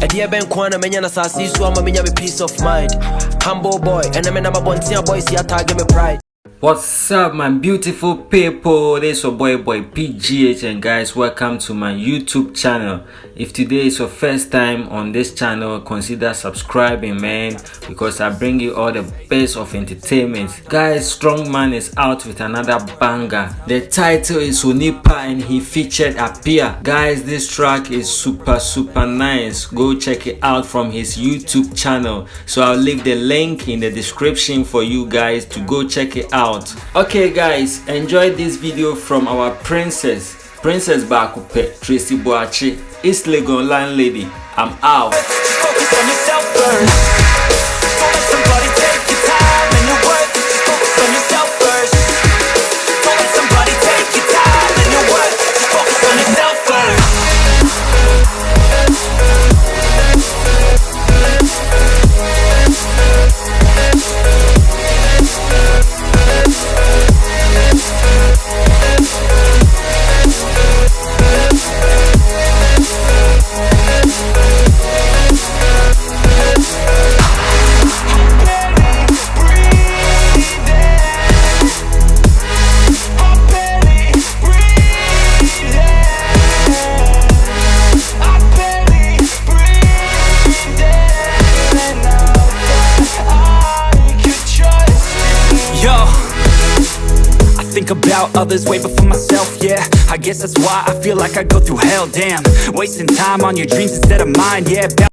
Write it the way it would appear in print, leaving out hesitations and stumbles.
A dear Ben Kwana Menya Sasi, so I'm a peace of mind. Humble boy, and I'm a Bontia boy, see I give me pride. What's up, my beautiful people? This is your boy PGH, and guys, welcome to my YouTube channel. If today is your first time on this channel, consider subscribing, man, because I bring you all the best of entertainment. Guys, Strongman is out with another banger. The title is Onipa and he featured Apya. Guys, this track is super nice. Go check it out from his YouTube channel. So I'll leave the link in the description for you guys to go check it out. Okay guys, enjoy this video from our Princess Bakupe, Tracey Boakye, East Legon landlady. I'm out. Focus on yourself first. Don't let somebody take your time and your worth. Just focus on yourself first. Don't let somebody take your time and your worth. Just focus on yourself first. About others way before myself, yeah. I guess that's why I feel like I go through hell, damn. Wasting time on your dreams instead of mine, yeah.